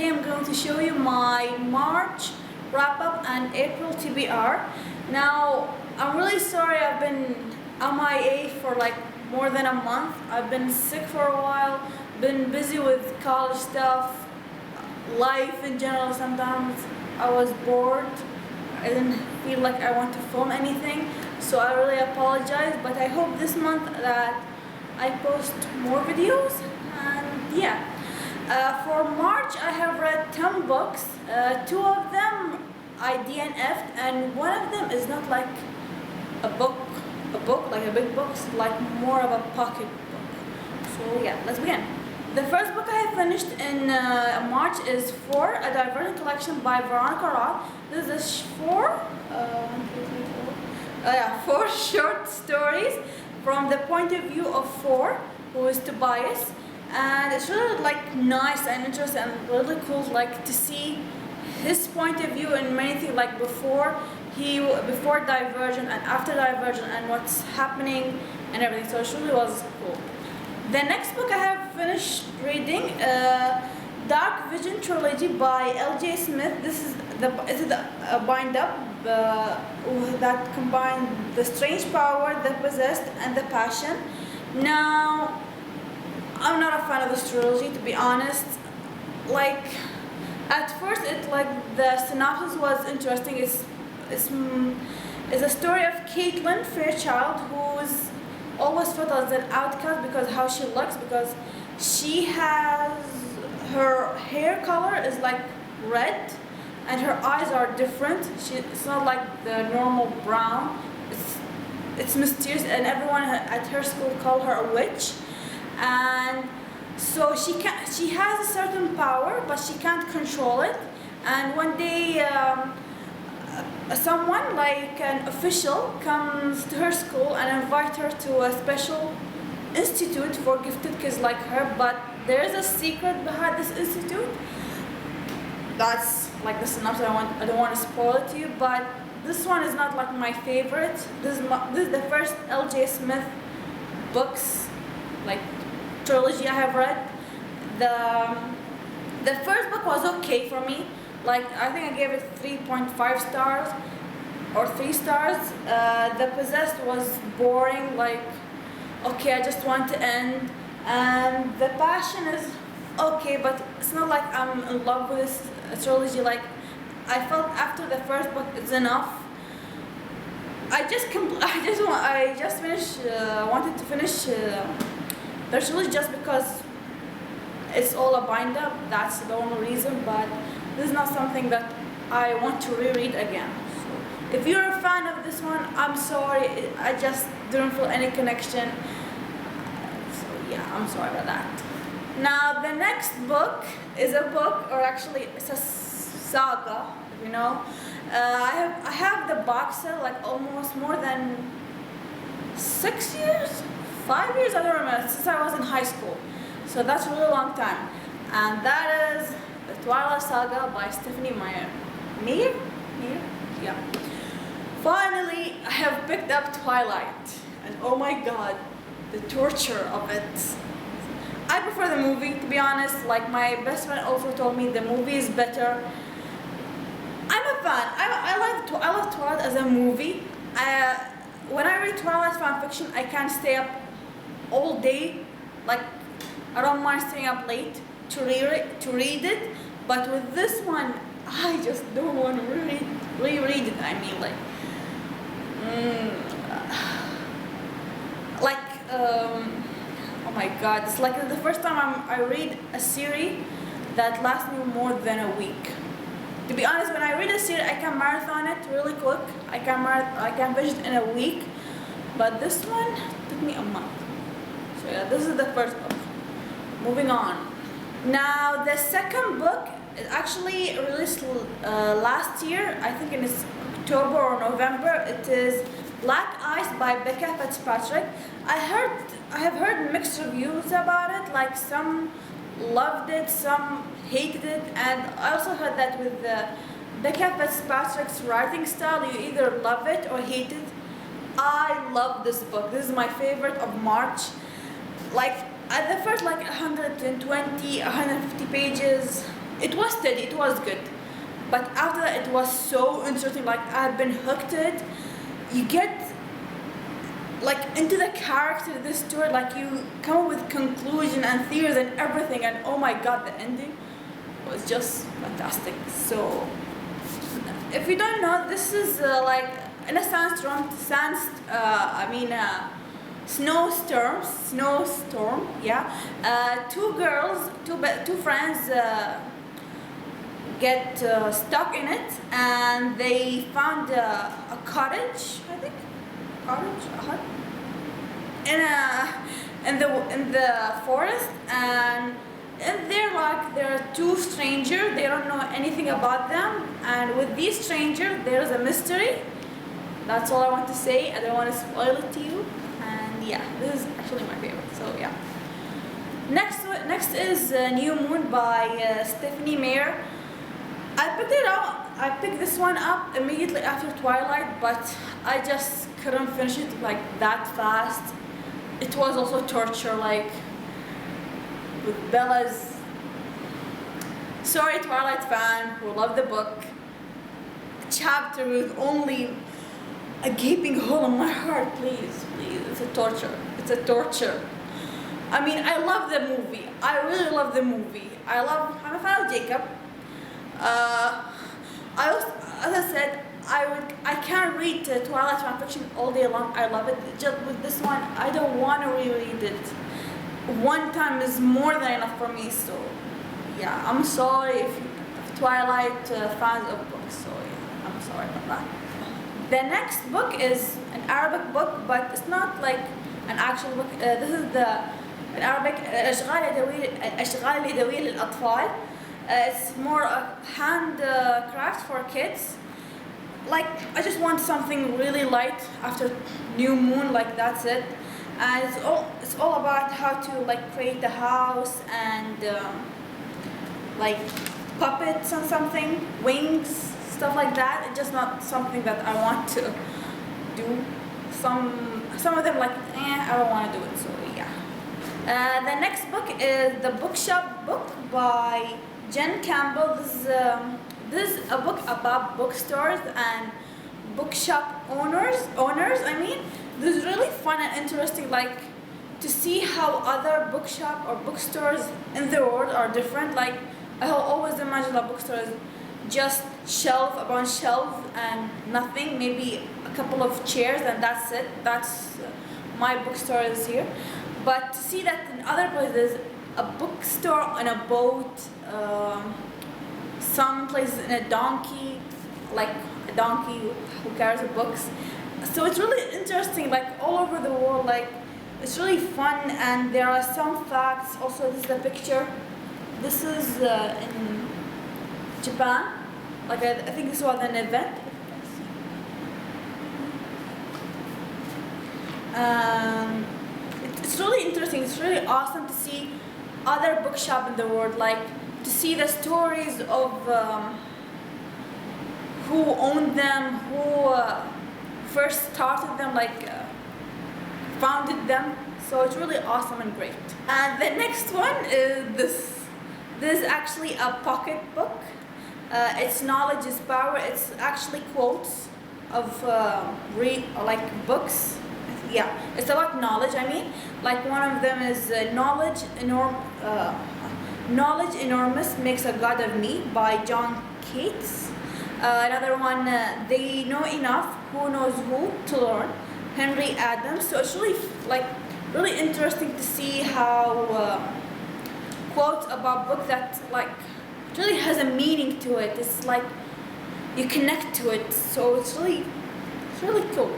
today I'm going to show you my March wrap-up and April TBR. Now, I'm really sorry I've been MIA for like more than a month. I've been sick for a while, been busy with college stuff, life in general. Sometimes I was bored. I didn't feel like I want to film anything, so I really apologize, but I hope this month that I post more videos. And yeah, for March I have read 10 books. 2 of them I DNF'd, and one of them is not like a book like a big book, it's like more of a pocket book. So yeah, let's begin. The first book I have finished in March is 4, a Divergent collection by Veronica Roth. This is 4 short stories from the point of view of 4, who is Tobias, and it's really like nice and interesting and really cool, like to see his point of view in many things, like before Divergent and after Divergent and what's happening and everything. So it really was cool. The next book I have finished reading, Dark Vision Trilogy by L.J. Smith. This is a bind-up that combines the strange power, the possessed, and the passion. Now, I'm not a fan of this trilogy, to be honest. Like, at first, the synopsis was interesting. It's a story of Caitlin Fairchild, who's always felt as an outcast because how she looks, because she has her hair color is like red and her eyes are different. It's not like the normal brown. It's mysterious, and everyone at her school call her a witch. And so she has a certain power, but she can't control it. And one day someone, like an official, comes to her school and invites her to a special institute for gifted kids like her, but there is a secret behind this institute. That's like the synopsis. I don't want to spoil it to you, but this one is not like my favorite. This is the first L.J. Smith books, like trilogy I have read. The first book was okay for me. Like, I think I gave it 3.5 stars or 3 stars. The Possessed was boring, like, okay, I just want to end. And The Passion is okay, but it's not like I'm in love with this trilogy. Like, I felt after the first book it's enough. I just wanted to finish the trilogy just because it's all a bind up. That's the only reason, but this is not something that I want to reread again. So if you're a fan of this one, I'm sorry, I just didn't feel any connection. So yeah, I'm sorry about that. Now the next book is a book, or actually it's a saga, you know. I have the box set like almost more than 6 years, 5 years, I don't remember, since I was in high school. So that's a really long time. And that is the Twilight Saga by Stephenie Meyer. Meyer? Yeah. Finally, I have picked up Twilight. And oh my god, the torture of it. I prefer the movie, to be honest. Like, my best friend also told me the movie is better. I'm a fan. I love Twilight as a movie. When I read Twilight fanfiction, I can stay up all day. Like, I don't mind staying up late to read it, but with this one, I just don't want to reread it. I mean, oh my god, it's like the first time I read a series that lasts me more than a week. To be honest, when I read a series, I can marathon it really quick. I can finish it in a week, but this one took me a month. So yeah, this is the first book. Moving on. Now the second book is actually released last year. I think in October or November. It is Black Ice by Becca Fitzpatrick. I have heard mixed reviews about it. Like, some loved it, some hated it, and I also heard that with Becca Fitzpatrick's writing style, you either love it or hate it. I love this book. This is my favorite of March. Like, at the first 120, 150 pages, it was steady, it was good. But after that, it was so interesting. Like I've been hooked to it. You get like into the character of this story. Like you come up with conclusion and theories and everything. And oh my god, the ending was just fantastic. So if you don't know, this is like in a sandstorm. Snowstorm. Yeah. Two girls, two friends. Get stuck in it, and they found a cottage, I think, a hut, in the forest, and there are two strangers. They don't know anything about them, and with these strangers, there's a mystery. That's all I want to say. I don't want to spoil it to you, and yeah, this is actually my favorite. So yeah. Next is New Moon by Stephenie Meyer. I picked this one up immediately after Twilight, but I just couldn't finish it like that fast. It was also torture, like with Bella's. Sorry, Twilight fan who loved the book. A chapter with only a gaping hole in my heart. Please, it's a torture. It's a torture. I mean, I love the movie. I really love the movie. I'm a fan of Jacob. As I said, I can't read Twilight fan fiction all day long. I love it. Just with this one, I don't want to reread it. One time is more than enough for me. So, yeah, I'm sorry if Twilight fans of books. So, yeah, I'm sorry about that. The next book is an Arabic book, but it's not like an actual book. This is in Arabic الأشغال اليدوية للأطفال. It's more a handcraft for kids. Like I just want something really light after New Moon. Like that's it. And it's all about how to like create a house and like puppets and something, wings, stuff like that. It's just not something that I want to do. Some of them like I don't want to do it. So yeah. The next book is the Bookshop book by Campbell. This is a book about bookstores and bookshop owners. I mean, this is really fun and interesting, like to see how other bookshop or bookstores in the world are different. Like I always imagine a bookstore is just shelf upon shelf and nothing, maybe a couple of chairs and that's it. That's my bookstore is here. But to see that in other places, a bookstore on a boat, some places in a donkey, like a donkey who carries the books. So it's really interesting, like all over the world, like it's really fun and there are some facts. Also, this is a picture. This is in Japan. Like I think this was an event. It's really interesting. It's really awesome to see other bookshop in the world, like to see the stories of who owned them, who first started them, like founded them. So it's really awesome and great. And the next one is this. This is actually a pocket book. It's Knowledge is Power. It's actually quotes of books. Yeah, it's about knowledge. I mean, like one of them is knowledge enormous makes a god of me by John Keats. Another one, they know enough, who knows who to learn, Henry Adams. So it's really really interesting to see how quotes about book that like really has a meaning to it. It's like you connect to it. So it's really cool.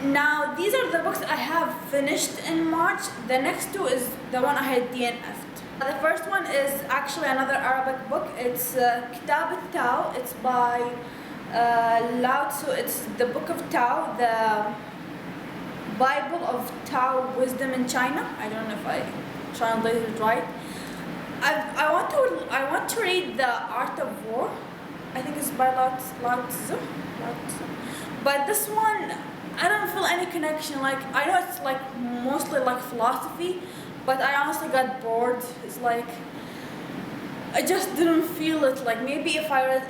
Now, these are the books I have finished in March. The next two is the one I had DNF'd. The first one is actually another Arabic book. It's Kitab al-Tao. It's by Lao Tzu. It's the Book of Tao, the Bible of Tao wisdom in China. I don't know if I translated it right. I want to read The Art of War. I think it's by Lao Tzu. But this one, I don't feel any connection. Like I know it's like mostly like philosophy, but I honestly got bored. It's like I just didn't feel it. Like maybe if I read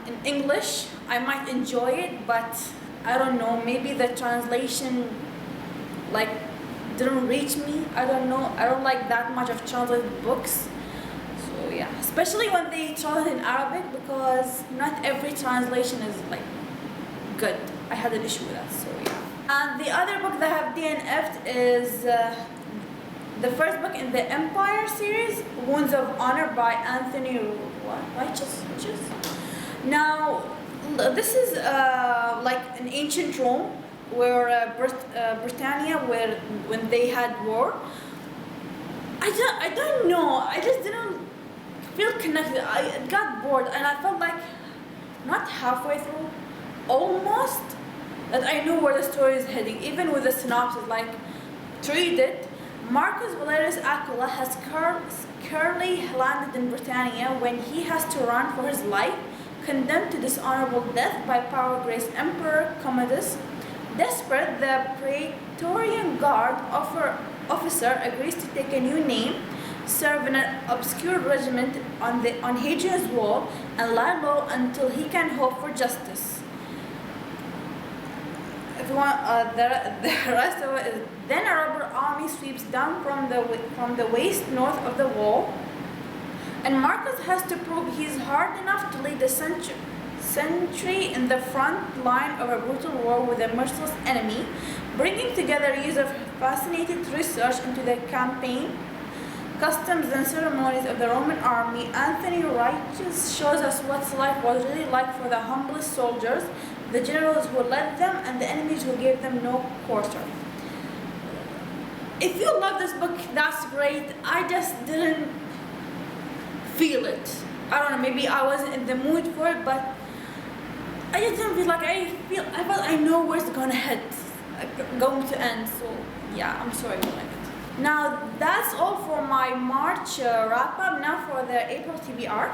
in English, I might enjoy it, but I don't know. Maybe the translation, like, didn't reach me. I don't know. I don't like that much of translated books. So yeah, especially when they translate in Arabic, because not every translation is like good. I had an issue with that. So yeah. And the other book that I have DNF'd is the first book in the Empire series, Wounds of Honor by Anthony Righteous. Now, this is like an ancient Rome, where Britannia, when they had war. I don't know. I just didn't feel connected. I got bored, and I felt like not halfway through, almost, that I knew where the story is heading, even with the synopsis. Like, to read it, Marcus Valerius Aquila has currently landed in Britannia when he has to run for his life, condemned to dishonorable death by power graced Emperor Commodus. Desperate, the Praetorian Guard officer agrees to take a new name, serve in an obscure regiment on Hadrian's wall, and lie low until he can hope for justice. If you want, the rest of it is, then a robber army sweeps down from the west north of the wall, and Marcus has to prove he's hard enough to lead a century in the front line of a brutal war with a merciless enemy. Bringing together years of fascinating research into the campaign, customs and ceremonies of the Roman army, Anthony Righteous shows us what life was really like for the humblest soldiers, the generals who led them, and the enemies who gave them no quarter. If you love this book, that's great. I just didn't feel it. I don't know, maybe I wasn't in the mood for it, but I just didn't feel like I felt I know where it's gonna head, going to end. So yeah, I'm sorry about it. Now that's all for my March wrap up. Now for the April TBR.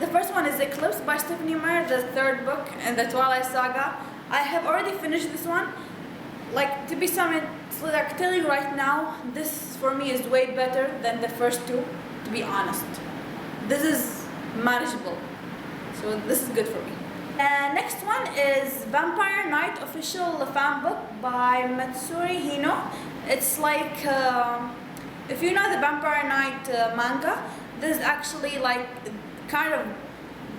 The first one is Eclipse by Stephenie Meyer, the third book in the Twilight Saga. I have already finished this one. Like, to be honest, like, telling you right now, this for me is way better than the first two, to be honest. This is manageable, so this is good for me. Next one is Vampire Knight official fan book by Matsuri Hino. It's like, if you know the Vampire Knight manga, this is actually like kind of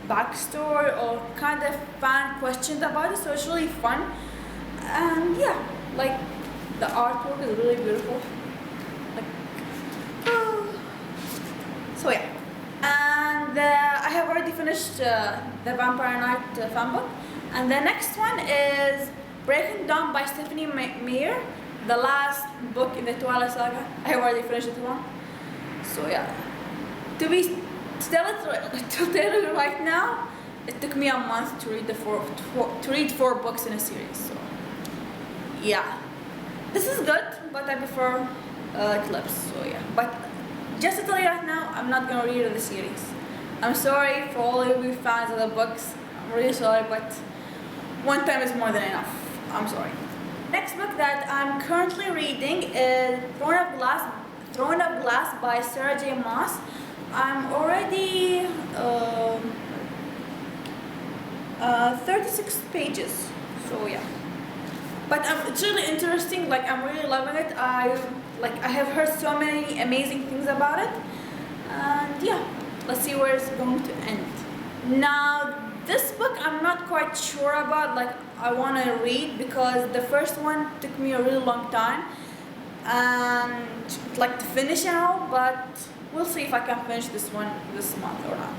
backstory or kind of fan questions about it, so it's really fun. And yeah, like the artwork is really beautiful. Like, so yeah. And I have already finished the Vampire Knight fan book. And the next one is Breaking Dawn by Stephenie Meyer, the last book in the Twilight Saga. I have already finished it one. So yeah. To tell you right now, it took me a month to read four books in a series. So yeah. This is good, but I prefer Eclipse. So yeah. But just to tell you right now, I'm not gonna read the series. I'm sorry for all of you fans of the books. I'm really sorry, but one time is more than enough. I'm sorry. Next book that I'm currently reading is Throne of Glass by Sarah J. Maas. I'm already 36 pages. So yeah. But it's really interesting. Like, I'm really loving it. I have heard so many amazing things about it, and yeah, let's see where it's going to end. Now, this book I'm not quite sure about. Like, I want to read because the first one took me a really long time, and like to finish and all. But we'll see if I can finish this one this month or not.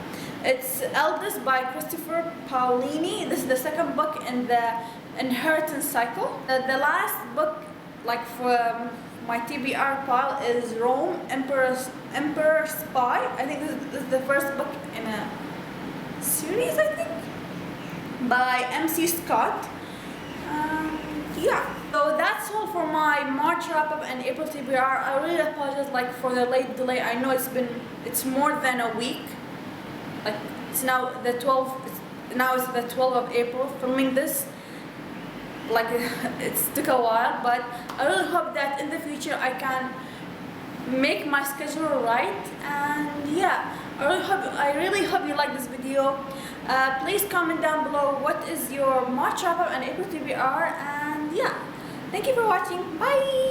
It's Eldest by Christopher Paolini. This is the second book in the Inheritance cycle. The last book, like for my TBR pile, is Rome, Emperor Spy. I think this is the first book in a series, I think, by M.C. Scott. Yeah, so that's all for my March wrap up and April TBR. I really apologize, like, for the late delay. I know it's more than a week. Like, it's now the 12th. Now it's the 12th of April filming this. Like, it took a while, but I really hope that in the future I can make my schedule right. And yeah, I really hope I really hope you like this video. Please comment down below what is your March wrap-up and April TBR, and yeah, thank you for watching. Bye!